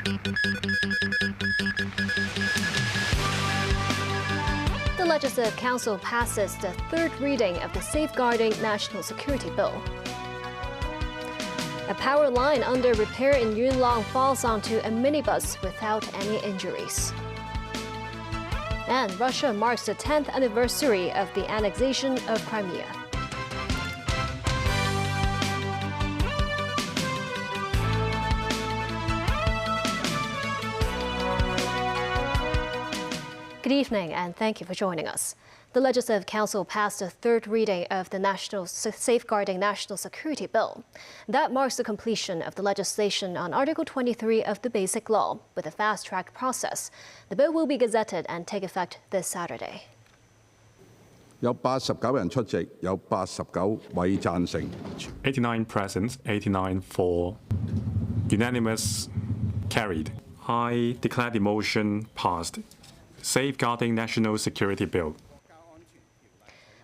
The Legislative Council passes the third reading of the Safeguarding National Security Bill. A power line under repair in Yuen Long falls onto a minibus without any injuries. And Russia marks the 10th anniversary of the annexation of Crimea. Good evening, and thank you for joining us. The Legislative Council passed the third reading of the Safeguarding National Security Bill. That marks the completion of the legislation on Article 23 of the Basic Law with a fast-track process. The bill will be gazetted and take effect this Saturday. 有89人出席，有89位贊成。89 present, 89 for. Unanimous carried. I declare the motion passed. Safeguarding National Security Bill.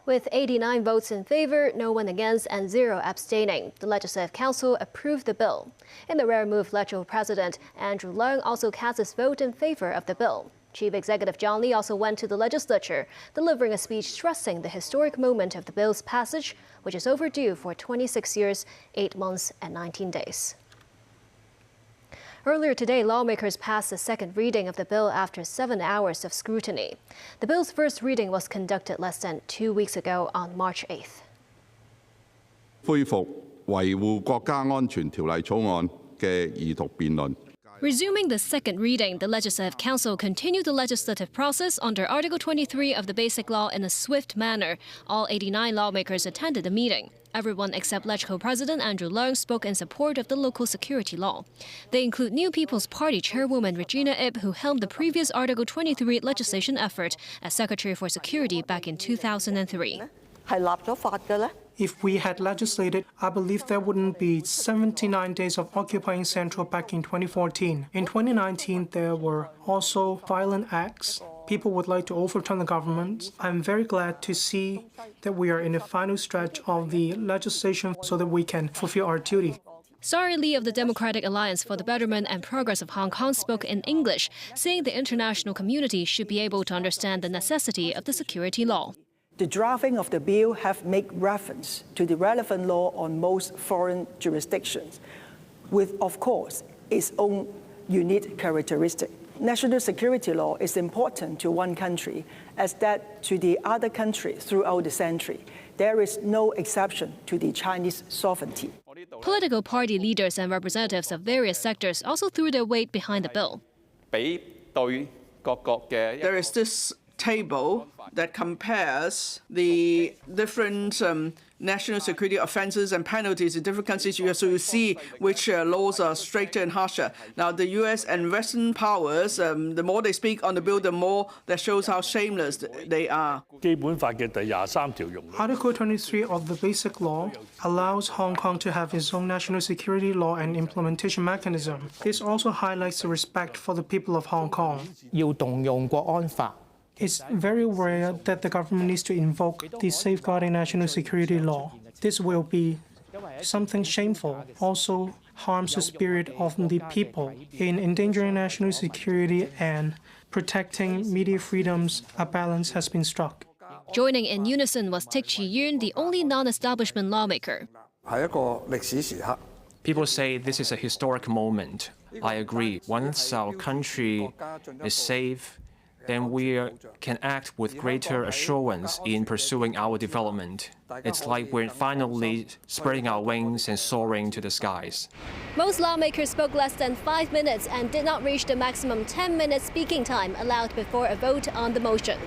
With 89 votes in favor, no one against, and 0 abstaining, the Legislative Council approved the bill. In the rare move, Legislative President Andrew Leung also cast his vote in favor of the bill. Chief Executive John Lee also went to the legislature, delivering a speech stressing the historic moment of the bill's passage, which is overdue for 26 years, 8 months, and 19 days. Earlier today, lawmakers passed the second reading of the bill after 7 hours of scrutiny. The bill's first reading was conducted less than 2 weeks ago on March 8th. 恢復維護國家安全條例草案嘅二讀辯論。 Resuming the second reading, the Legislative Council continued the legislative process under Article 23 of the Basic Law in a swift manner. All 89 lawmakers attended the meeting. Everyone except LegCo President Andrew Leung spoke in support of the local security law. They include New People's Party Chairwoman Regina Ip, who helmed the previous Article 23 legislation effort as Secretary for Security back in 2003. If we had legislated, I believe there wouldn't be 79 days of occupying Central back in 2014. In 2019, there were also violent acts. People would like to overturn the government. I'm very glad to see that we are in the final stretch of the legislation so that we can fulfill our duty. Sari Lee of the Democratic Alliance for the Betterment and Progress of Hong Kong spoke in English, saying the international community should be able to understand the necessity of the security law. The drafting of the bill have made reference to the relevant law on most foreign jurisdictions, with, of course, its own unique characteristic. National security law is important to one country as that to the other country throughout the century. There is no exception to the Chinese sovereignty. Political party leaders and representatives of various sectors also threw their weight behind the bill. There is this table that compares the different national security offenses and penalties in different countries, so you see which laws are stricter and harsher. Now, the U.S. and Western powers, the more they speak on the bill, the more that shows how shameless they are. Article 23 of the Basic Law allows Hong Kong to have its own national security law and implementation mechanism. This also highlights the respect for the people of Hong Kong. It's very rare that the government needs to invoke the Safeguarding National Security Law. This will be something shameful, also harms the spirit of the people. In endangering national security and protecting media freedoms, a balance has been struck. Joining in unison was Tik Chi-yun, the only non-establishment lawmaker. People say this is a historic moment. I agree. Once our country is safe, then we can act with greater assurance in pursuing our development. It's like we're finally spreading our wings and soaring to the skies. Most lawmakers spoke less than 5 minutes and did not reach the maximum 10-minute speaking time allowed before a vote on the motion.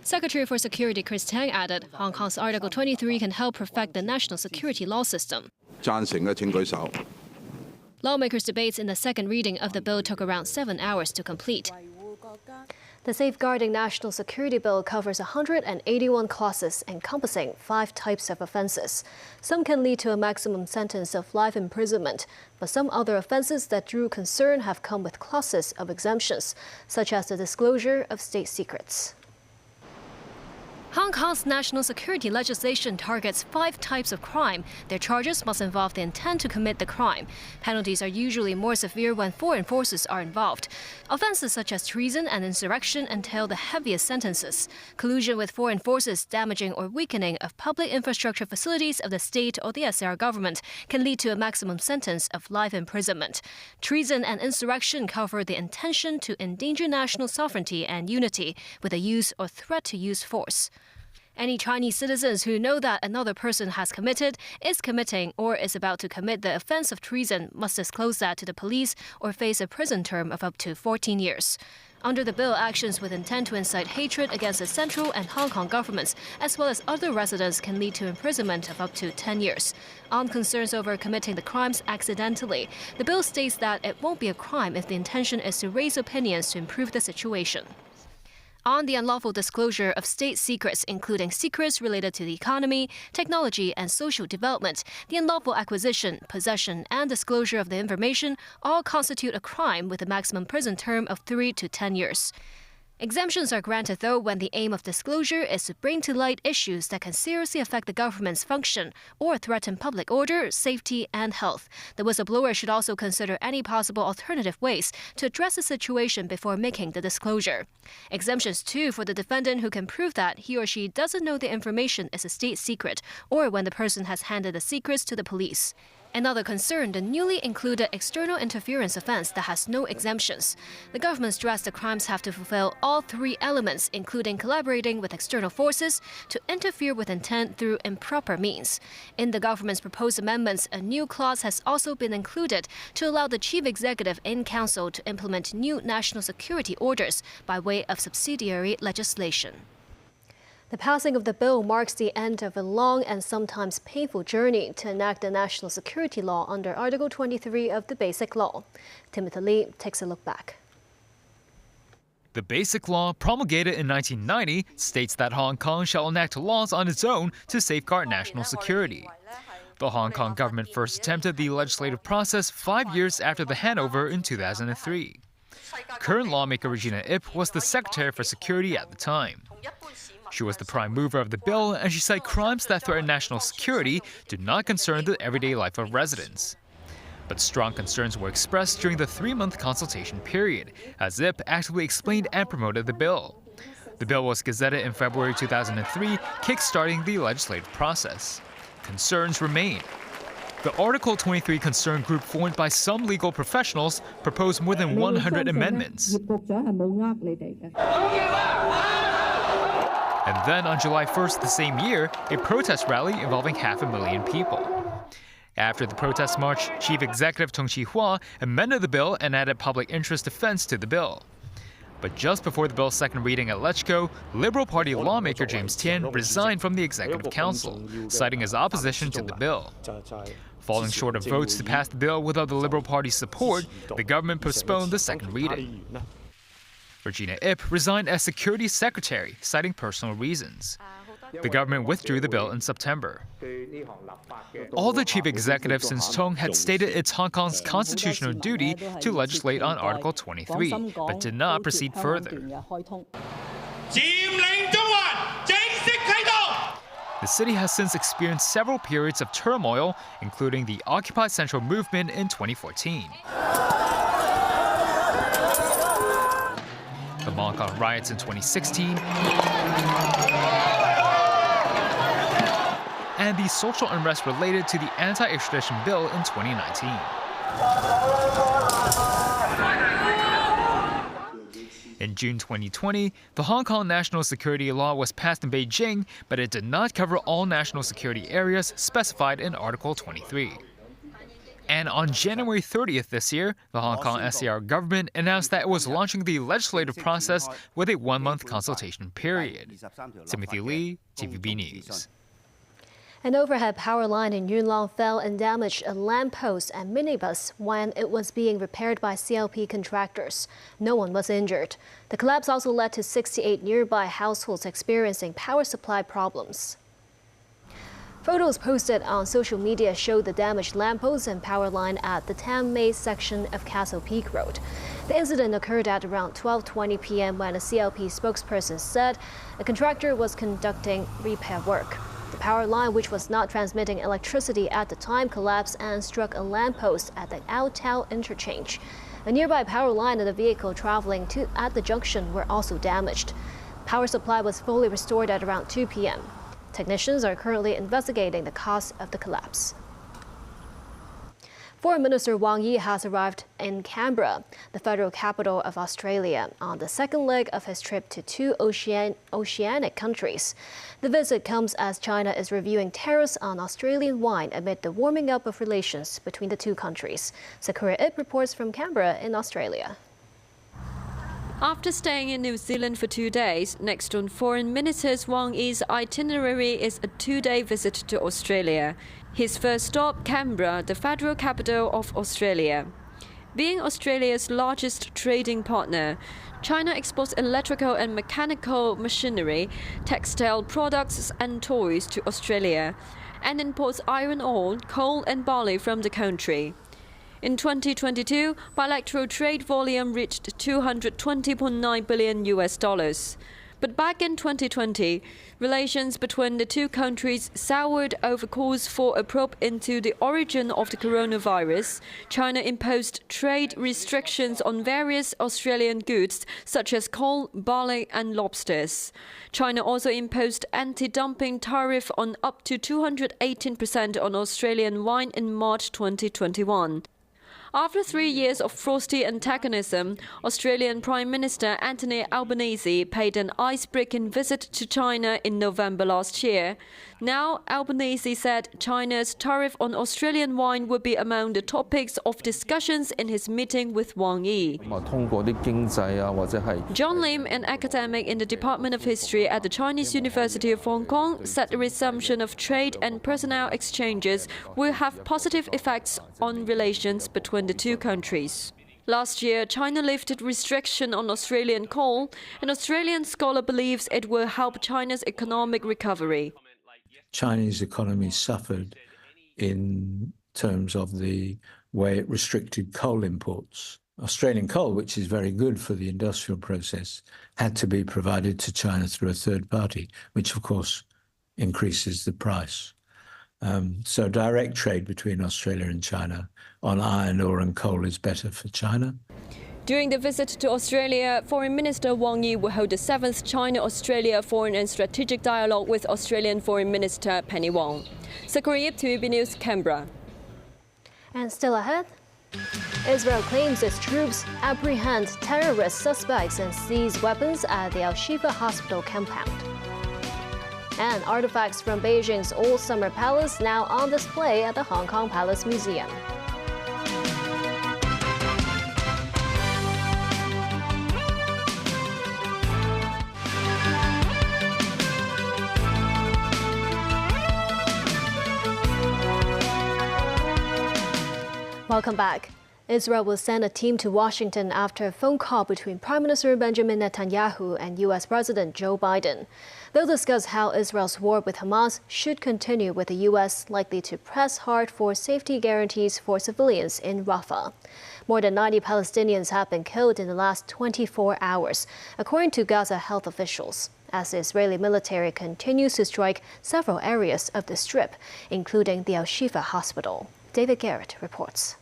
Secretary for Security Chris Tang added, Hong Kong's Article 23 can help perfect the national security law system. 贊成嘅請舉手。 Lawmakers' debates in the second reading of the bill took around 7 hours to complete. The Safeguarding National Security Bill covers 181 clauses encompassing 5 types of offenses. Some can lead to a maximum sentence of life imprisonment, but some other offenses that drew concern have come with clauses of exemptions, such as the disclosure of state secrets. Hong Kong's national security legislation targets 5 types of crime. Their charges must involve the intent to commit the crime. Penalties are usually more severe when foreign forces are involved. Offences such as treason and insurrection entail the heaviest sentences. Collusion with foreign forces, damaging or weakening of public infrastructure facilities of the state or the SAR government can lead to a maximum sentence of life imprisonment. Treason and insurrection cover the intention to endanger national sovereignty and unity with a use or threat to use force. Any Chinese citizens who know that another person has committed, is committing, or is about to commit the offense of treason must disclose that to the police or face a prison term of up to 14 years. Under the bill, actions with intent to incite hatred against the central and Hong Kong governments, as well as other residents, can lead to imprisonment of up to 10 years. On concerns over committing the crimes accidentally, the bill states that it won't be a crime if the intention is to raise opinions to improve the situation. On the unlawful disclosure of state secrets, including secrets related to the economy, technology, and social development, the unlawful acquisition, possession, and disclosure of the information all constitute a crime with a maximum prison term of 3 to 10 years. Exemptions are granted, though, when the aim of disclosure is to bring to light issues that can seriously affect the government's function or threaten public order, safety, and health. The whistleblower should also consider any possible alternative ways to address the situation before making the disclosure. Exemptions, too, for the defendant who can prove that he or she doesn't know the information is a state secret, or when the person has handed the secrets to the police. Another concern, the newly included external interference offense that has no exemptions. The government stressed the crimes have to fulfill all 3 elements, including collaborating with external forces to interfere with intent through improper means. In the government's proposed amendments, a new clause has also been included to allow the chief executive in council to implement new national security orders by way of subsidiary legislation. The passing of the bill marks the end of a long and sometimes painful journey to enact the national security law under Article 23 of the Basic Law. Timothy Lee takes a look back. The Basic Law, promulgated in 1990, states that Hong Kong shall enact laws on its own to safeguard national security. The Hong Kong government first attempted the legislative process 5 years after the handover in 2003. Current lawmaker Regina Ip was the Secretary for Security at the time. She was the prime mover of the bill, and she said crimes that threaten national security do not concern the everyday life of residents. But strong concerns were expressed during the 3-month consultation period, as Ip actively explained and promoted the bill. The bill was gazetted in February 2003, kick-starting the legislative process. Concerns remain. The Article 23 concern group formed by some legal professionals proposed more than 100 amendments. And then on July 1st the same year, a protest rally involving 500,000 people. After the protest march, Chief Executive Tung Chee-hwa amended the bill and added public interest defense to the bill. But just before the bill's second reading at LegCo, Liberal Party lawmaker James Tien resigned from the Executive Council, citing his opposition to the bill. Falling short of votes to pass the bill without the Liberal Party's support, the government postponed the second reading. Regina Ip resigned as Security Secretary, citing personal reasons. The government withdrew the bill in September. All the chief executives since Tung had stated it's Hong Kong's constitutional duty to legislate on Article 23, but did not proceed further. The city has since experienced several periods of turmoil, including the Occupy Central movement in 2014. The Hong Kong riots in 2016, and the social unrest related to the anti-extradition bill in 2019. In June 2020, the Hong Kong National Security Law was passed in Beijing, but it did not cover all national security areas specified in Article 23. And on January 30th this year, the Hong Kong SAR government announced that it was launching the legislative process with a 1-month consultation period. Timothy Lee, TVB News. An overhead power line in Yuen Long fell and damaged a lamppost and minibus when it was being repaired by CLP contractors. No one was injured. The collapse also led to 68 nearby households experiencing power supply problems. Photos posted on social media show the damaged lamppost and power line at the Tam Mei section of Castle Peak Road. The incident occurred at around 12:20 p.m. when a CLP spokesperson said a contractor was conducting repair work. The power line, which was not transmitting electricity at the time, collapsed and struck a lamppost at the Ao Tau interchange. A nearby power line and a vehicle traveling at the junction were also damaged. Power supply was fully restored at around 2 p.m. Technicians are currently investigating the cause of the collapse. Foreign Minister Wang Yi has arrived in Canberra, the federal capital of Australia, on the second leg of his trip to two oceanic countries. The visit comes as China is reviewing tariffs on Australian wine amid the warming up of relations between the two countries. Sakura Ip reports from Canberra in Australia. After staying in New Zealand for 2 days, next on Foreign Minister Wang Yi's itinerary is a 2-day visit to Australia. His first stop, Canberra, the federal capital of Australia. Being Australia's largest trading partner, China exports electrical and mechanical machinery, textile products and toys to Australia, and imports iron ore, coal and barley from the country. In 2022, bilateral trade volume reached $220.9 billion. But back in 2020, relations between the two countries soured over calls for a probe into the origin of the coronavirus. China imposed trade restrictions on various Australian goods, such as coal, barley and lobsters. China also imposed anti-dumping tariff on up to 218% on Australian wine in March 2021. After 3 years of frosty antagonism, Australian Prime Minister Anthony Albanese paid an ice-breaking visit to China in November last year. Now, Albanese said China's tariff on Australian wine would be among the topics of discussions in his meeting with Wang Yi. John Lim, an academic in the Department of History at the Chinese University of Hong Kong, said the resumption of trade and personnel exchanges will have positive effects on relations between the two countries. Last year, China lifted restriction on Australian coal. An Australian scholar believes it will help China's economic recovery. Chinese economy suffered in terms of the way it restricted coal imports. Australian coal, which is very good for the industrial process, had to be provided to China through a third party, which of course increases the price. So direct trade between Australia and China on iron ore and coal is better for China. During the visit to Australia, Foreign Minister Wang Yi will hold the 7th China-Australia Foreign and Strategic Dialogue with Australian Foreign Minister Penny Wong. Sakura Yip, TVB News, Canberra. And still ahead, Israel claims its troops apprehend terrorist suspects and seize weapons at the Al-Shifa hospital compound. And artifacts from Beijing's Old Summer Palace now on display at the Hong Kong Palace Museum. Welcome back. Israel will send a team to Washington after a phone call between Prime Minister Benjamin Netanyahu and U.S. President Joe Biden. They'll discuss how Israel's war with Hamas should continue, with the U.S. likely to press hard for safety guarantees for civilians in Rafah. More than 90 Palestinians have been killed in the last 24 hours, according to Gaza health officials, as the Israeli military continues to strike several areas of the Strip, including the Al-Shifa hospital. David Garrett reports.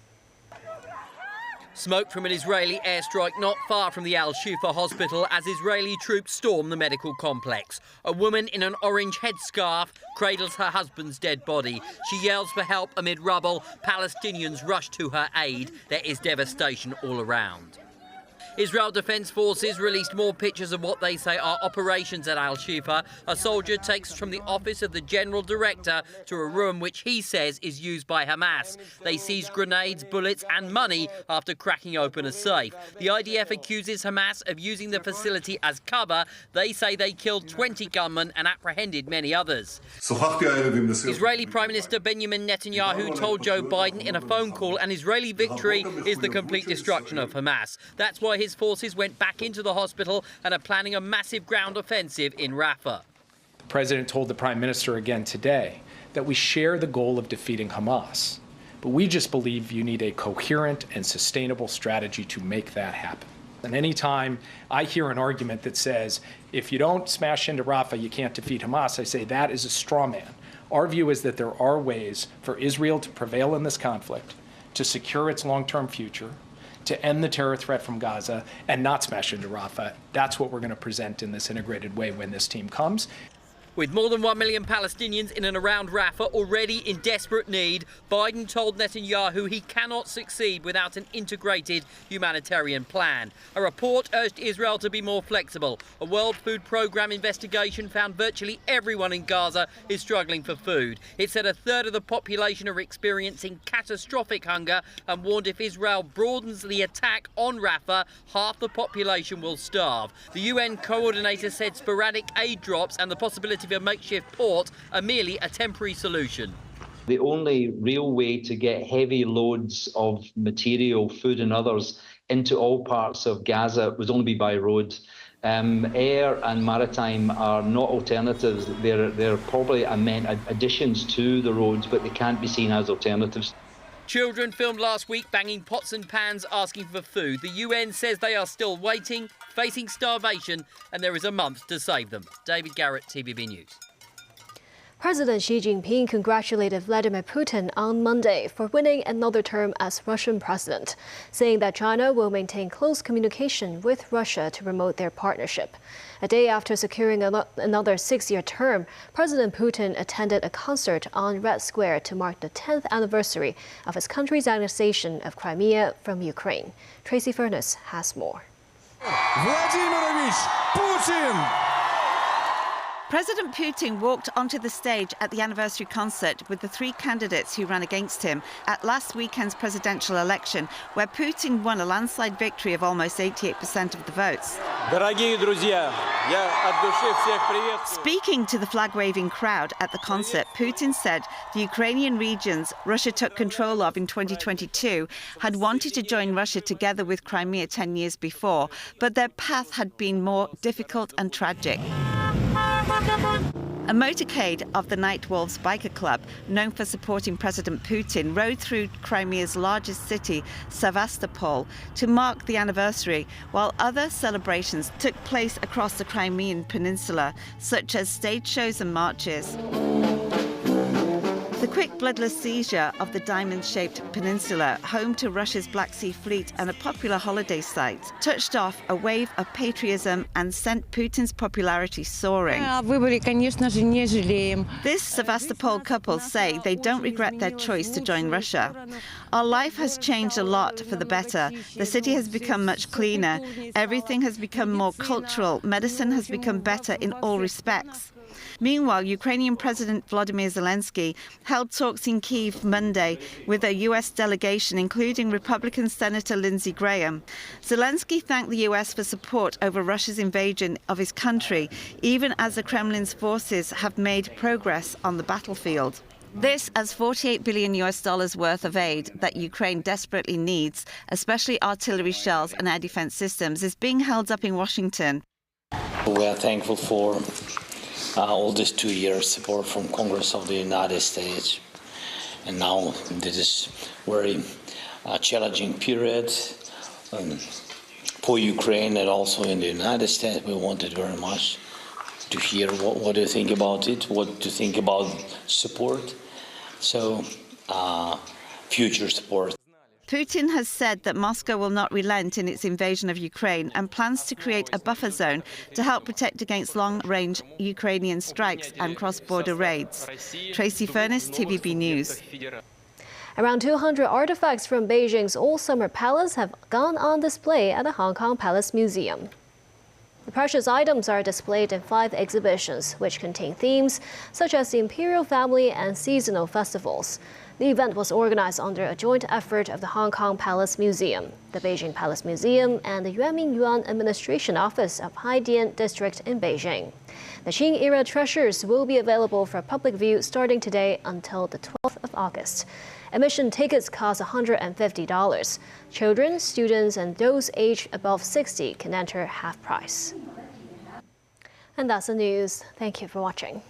Smoke from an Israeli airstrike not far from the Al-Shifa hospital as Israeli troops storm the medical complex. A woman in an orange headscarf cradles her husband's dead body. She yells for help amid rubble. Palestinians rush to her aid. There is devastation all around. Israel Defense Forces released more pictures of what they say are operations at Al-Shifa. A soldier takes from the office of the general director to a room which he says is used by Hamas. They seized grenades, bullets and money after cracking open a safe. The IDF accuses Hamas of using the facility as cover. They say they killed 20 gunmen and apprehended many others. Israeli Prime Minister Benjamin Netanyahu told Joe Biden in a phone call an Israeli victory is the complete destruction of Hamas. That's why his forces went back into the hospital and are planning a massive ground offensive in Rafah. The President told the Prime Minister again today that we share the goal of defeating Hamas. But we just believe you need a coherent and sustainable strategy to make that happen. And anytime I hear an argument that says, if you don't smash into Rafah, you can't defeat Hamas, I say that is a straw man. Our view is that there are ways for Israel to prevail in this conflict, to secure its long-term future, to end the terror threat from Gaza, and not smash into Rafah. That's what we're going to present in this integrated way when this team comes. With more than 1 million Palestinians in and around Rafah already in desperate need, Biden told Netanyahu he cannot succeed without an integrated humanitarian plan. A report urged Israel to be more flexible. A World Food Programme investigation found virtually everyone in Gaza is struggling for food. It said a third of the population are experiencing catastrophic hunger and warned if Israel broadens the attack on Rafah, half the population will starve. The UN coordinator said sporadic aid drops and the possibility of a makeshift port are merely a temporary solution. The only real way to get heavy loads of material, food and others into all parts of Gaza would only be by road. Air and maritime are not alternatives. They're probably additions to the roads, but they can't be seen as alternatives. Children filmed last week banging pots and pans asking for food. The UN says they are still waiting, facing starvation, and there is a month to save them. David Garrett, TVB News. President Xi Jinping congratulated Vladimir Putin on Monday for winning another term as Russian president, saying that China will maintain close communication with Russia to promote their partnership. A day after securing another 6-year term, President Putin attended a concert on Red Square to mark the 10th anniversary of his country's annexation of Crimea from Ukraine. Tracy Furness has more. Vladimirovich Putin! President Putin walked onto the stage at the anniversary concert with the 3 candidates who ran against him at last weekend's presidential election, where Putin won a landslide victory of almost 88% of the votes. Speaking to the flag-waving crowd at the concert, Putin said the Ukrainian regions Russia took control of in 2022 had wanted to join Russia together with Crimea 10 years before, but their path had been more difficult and tragic. A motorcade of the Night Wolves biker club, known for supporting President Putin, rode through Crimea's largest city, Sevastopol, to mark the anniversary, while other celebrations took place across the Crimean peninsula, such as stage shows and marches. The quick, bloodless seizure of the diamond-shaped peninsula, home to Russia's Black Sea Fleet and a popular holiday site, touched off a wave of patriotism and sent Putin's popularity soaring. This Sevastopol couple say they don't regret their choice to join Russia. Our life has changed a lot for the better. The city has become much cleaner. Everything has become more cultural. Medicine has become better in all respects. Meanwhile, Ukrainian President Volodymyr Zelensky held talks in Kyiv Monday with a U.S. delegation, including Republican Senator Lindsey Graham. Zelensky thanked the U.S. for support over Russia's invasion of his country, even as the Kremlin's forces have made progress on the battlefield. This as $48 billion worth of aid that Ukraine desperately needs, especially artillery shells and air defense systems, is being held up in Washington. We are thankful for all this 2 years support from Congress of the United States. And now this is very challenging period for Ukraine and also in the United States. We wanted very much to hear what do you think about it, what do you think about support. So future support. Putin has said that Moscow will not relent in its invasion of Ukraine and plans to create a buffer zone to help protect against long-range Ukrainian strikes and cross-border raids. Tracy Furness, TVB News. Around 200 artifacts from Beijing's All-Summer Palace have gone on display at the Hong Kong Palace Museum. The precious items are displayed in 5 exhibitions, which contain themes such as the imperial family and seasonal festivals. The event was organized under a joint effort of the Hong Kong Palace Museum, the Beijing Palace Museum, and the Yuanming Yuan Administration Office of Haidian District in Beijing. The Qing-era treasures will be available for public view starting today until the 12th of August. Admission tickets cost $150. Children, students, and those aged above 60 can enter half price. And that's the news. Thank you for watching.